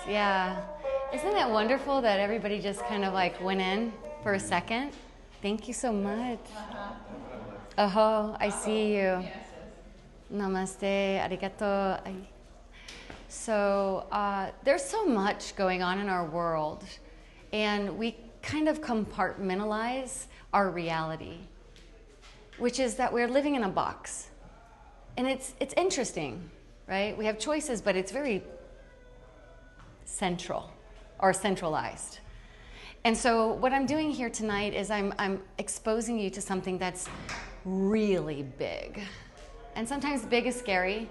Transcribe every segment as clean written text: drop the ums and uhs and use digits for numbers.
Yeah. Isn't it wonderful that everybody just kind of like went in for a second? Thank you so much. Aho, I see you. Namaste, arigato. So there's so much going on in our world, and we kind of compartmentalize our reality, which is that we're living in a box. And it's interesting, right? We have choices, but it's very central or centralized. And so what I'm doing here tonight is I'm exposing you to something that's really big. And sometimes big is scary.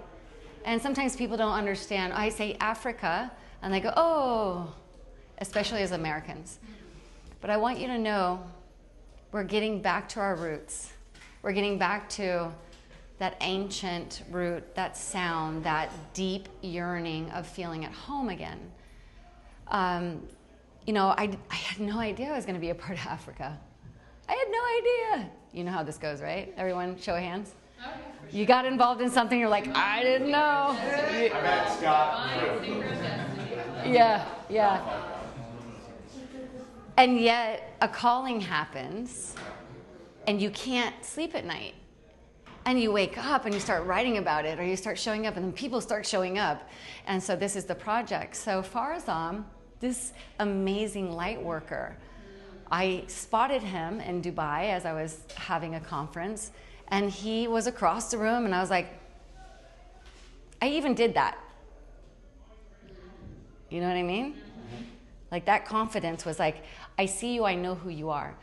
And sometimes people don't understand. I say Africa, and they go, oh, especially as Americans. But I want you to know we're getting back to our roots. We're getting back to that ancient root, that sound, that deep yearning of feeling at home again. You know, I had no idea I was going to be a part of Africa. I had no idea. You know how this goes, right? Everyone, show of hands. You got involved in something, you're like, I didn't know. I met Scott. Yeah. And yet, a calling happens, and you can't sleep at night. And you wake up and you start writing about it, or you start showing up, and then people start showing up. And so this is the project. So Farzam, this amazing light worker, I spotted him in Dubai as I was having a conference, and he was across the room, and I was like, I even did that. You know what I mean? Like that confidence was like, I see you, I know who you are.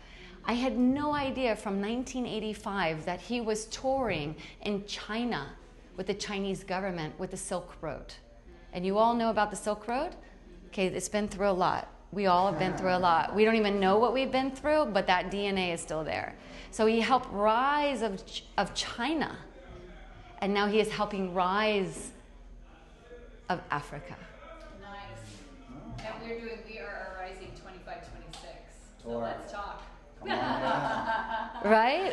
I had no idea from 1985 that he was touring in China with the Chinese government with the Silk Road. And you all know about the Silk Road? Okay, it's been through a lot. We all have been through a lot. We don't even know what we've been through, but that DNA is still there. So he helped rise of China. And now he is helping rise of Africa. Nice. And we are rising 25-26. So let's talk. Right?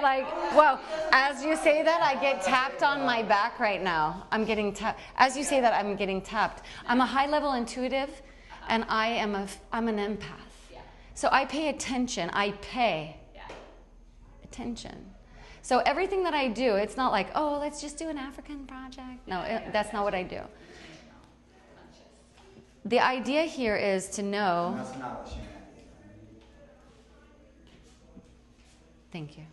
Like, well, as you say that, I get tapped on my back right now. I'm getting tapped. As you say that, I'm getting tapped. I'm a high-level intuitive, and I'm an empath. Yeah. So I pay attention. I pay attention. So everything that I do, it's not like, oh, let's just do an African project. No, that's not what I do. The idea here is to know. Thank you.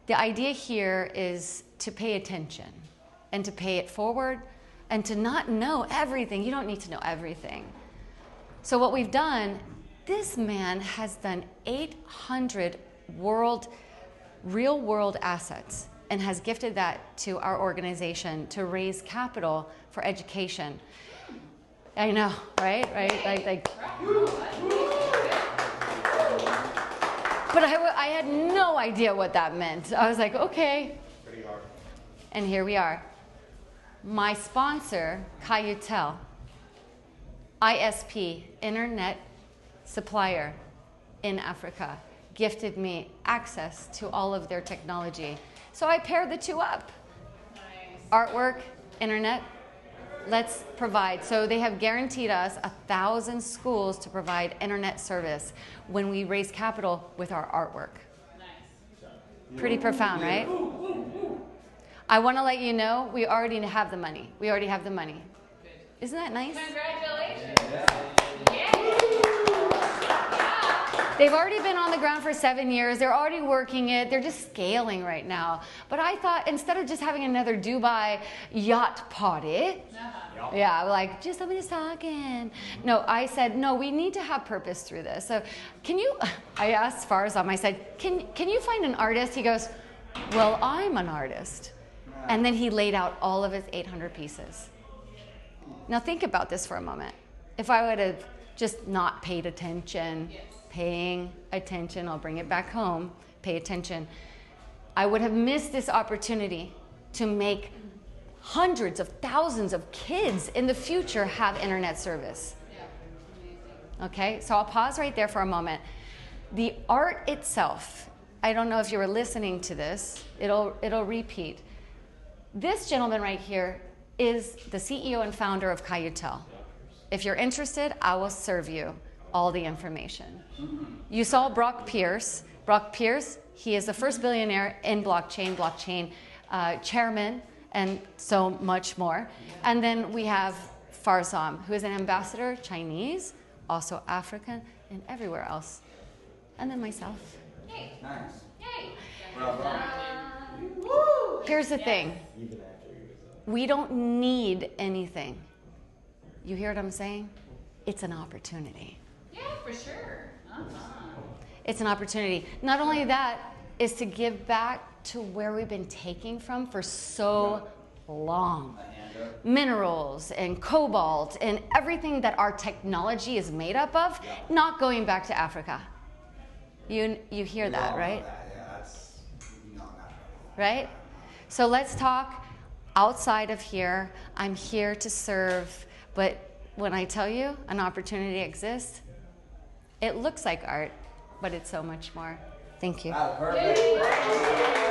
The idea here is to pay attention and to pay it forward and to not know everything. You don't need to know everything. So what we've done, this man has done 800 real world assets and has gifted that to our organization to raise capital for education. I know, right? Like. But I had no idea what that meant. I was like, okay. Pretty hard. And here we are. My sponsor, Kayutel, ISP, Internet Supplier in Africa, gifted me access to all of their technology. So I paired the two up. Nice. Artwork, internet, let's provide. So they have guaranteed us 1,000 schools to provide internet service when we raise capital with our artwork. Nice. Pretty profound, right? I want to let you know we already have the money. We already have the money. Isn't that nice? Congratulations. Yeah. They've already been on the ground for 7 years. They're already working it. They're just scaling right now. But I thought instead of just having another Dubai yacht party, like just somebody just talking. No, I said, no, we need to have purpose through this. So I asked Farzam, I said, can you find an artist? He goes, well, I'm an artist. And then he laid out all of his 800 pieces. Now think about this for a moment. If I would have just not paid attention, paying attention, I'll bring it back home, pay attention, I would have missed this opportunity to make hundreds of thousands of kids in the future have internet service. Okay, so I'll pause right there for a moment. The art itself, I don't know if you were listening to this, it'll repeat. This gentleman right here is the CEO and founder of Kayutel. If you're interested, I will serve you all the information. You saw Brock Pierce. Brock Pierce, he is the first billionaire in blockchain chairman, and so much more. And then we have Farzam, who is an ambassador, Chinese, also African, and everywhere else. And then myself. Yay. Nice. Yay. Bravo. Here's the thing. We don't need anything. You hear what I'm saying? It's an opportunity. Yeah, for sure. It's an opportunity. Not only that, is to give back to where we've been taking from for so long. Minerals and cobalt and everything that our technology is made up of, not going back to Africa. You hear that, right? Yeah, that's not that. Right? So let's talk outside of here. I'm here to serve, but when I tell you an opportunity exists, it looks like art, but it's so much more. Thank you. Perfect.